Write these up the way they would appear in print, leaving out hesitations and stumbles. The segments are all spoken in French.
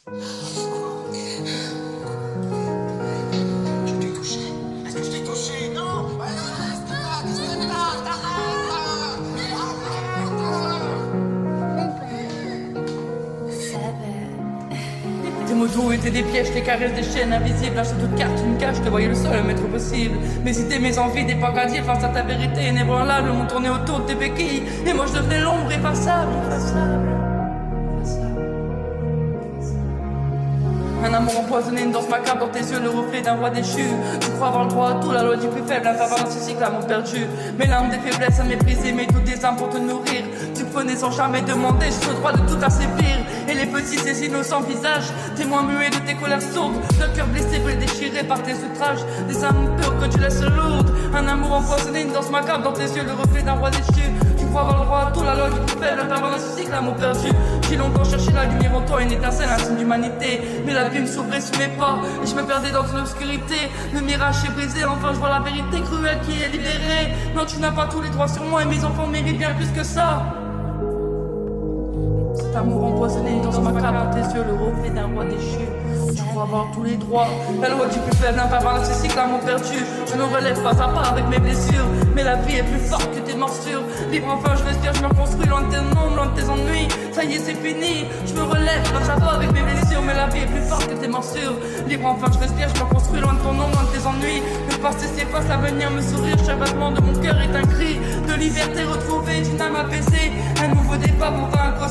Je t'ai touché. Est-ce que je t'ai touché? Non. Qu'est-ce que t'as? Tes motos étaient des pièges, tes caresses, des chaînes invisibles. À chaque carte, une cage, je te voyais le seul maître possible. Mais si t'es mes envies, des pagadiers face à ta vérité inébranlable, m'ont tourné autour de tes béquilles. Et moi je devenais l'ombre effaçable. Un amour empoisonné, une danse macabre dans tes yeux, le reflet d'un roi déchu. Tu crois avoir le droit à tout, la loi du plus faible, intervalle dans ce cycle, amour perdu. Mes larmes des faiblesses à mépriser, mais toutes des âmes pour te nourrir. Tu prenais sans jamais demander, j'ai le droit de tout assouvir. Et les petits, ces innocents visages, témoins muets de tes colères sourdes, de cœur blessé, brûlé, déchiré par tes outrages. Des âmes pures que tu laisses lourdes. Un amour empoisonné, une danse macabre dans tes yeux, le reflet d'un roi déchu. Tu crois avoir le droit à tout, la loi du plus faible, intervalle dans ce cycle, amour perdu. J'ai longtemps cherché la lumière en toi, une étincelle, un signe d'humanité. Mais la vie me s'ouvrait sous mes pas, et je me perdais dans une obscurité. Le mirage est brisé, enfin je vois la vérité cruelle qui est libérée. Non, tu n'as pas tous les droits sur moi, et mes enfants méritent bien plus que ça. Cet amour empoisonné dans ce macabre dans tes yeux, le reflet d'un roi déchu. Tu crois avoir tous les droits, la loi du plus faible n'intervalle dans ce cycle, amour perdu. Je me relève pas à pas avec mes blessures, mais la vie est plus forte que tes morsures. Libre enfin je respire, je me construis loin de tes nombres, loin de tes ennuis. Ça y est c'est fini, je me relève pas à pas avec mes blessures, mais la vie est plus forte que tes morsures. Libre enfin je respire, je me construis loin de ton ombre, loin de tes ennuis. Le passé s'efface, l'avenir me sourire, chaque battement de mon cœur est un cri de liberté retrouvée, d'une âme apaisée. Un nouveau départ pour vaincre,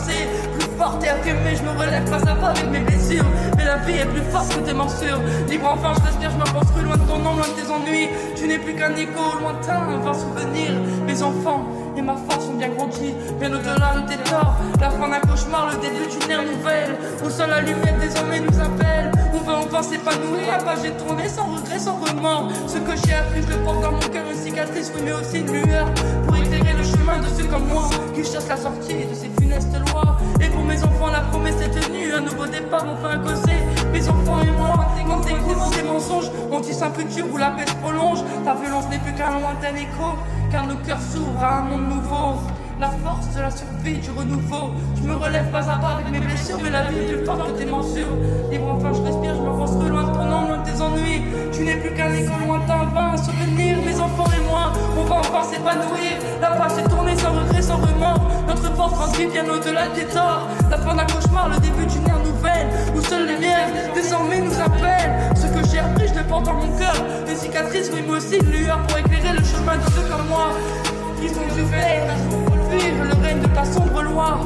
plus forte et affirmée, je me relève face à pas avec mes blessures. Mais la vie est plus forte que tes morsures. Libre enfin je respire, je me construis loin de ton ombre, loin de tes ennuis. Tu n'es plus qu'un écho lointain, un vain souvenir. Mes enfants et ma force ont bien grandi, bien au-delà de tes torts. La fin d'un cauchemar, le début d'une ère nouvelle, où seule la lumière désormais nous appelle. On va enfin s'épanouir, la page est tournée sans regret, sans remords. Ce que j'ai appris, je le porte dans mon cœur, une cicatrice, oui mais aussi une lueur, pour éclairer le chemin de ceux comme moi, qui cherchent la sortie de ces funestes lois. Et pour mes enfants, la promesse est tenue, un nouveau départ enfin causé. Mes enfants et moi, quand t'écoutes ces mensonges, on tisse un futur où la paix se prolonge. Ta violence n'est plus qu'un lointain écho, car nos cœurs s'ouvrent à un monde nouveau. La force de la survie, du renouveau. Je me relève pas à pas avec mes blessures, mais la vie est plus forte que tes morsures. Libre enfin je respire, je me construis loin de ton ombre, loin de tes ennuis. Tu n'es plus qu'un écho lointain, vain souvenir. Mes enfants et moi, on va enfin s'épanouir. La page est tournée sans regret, sans remords. Notre force grandit bien au-delà des torts. La fin d'un cauchemar, le début d'une ère nouvelle, où seules les miens désormais nous appellent. Ce que j'ai appris, je le porte dans mon cœur. Des cicatrices, oui mais aussi une lueur pour éclairer le chemin de ceux comme moi qui sont ouverts, vivre le règne de ta sombre loi.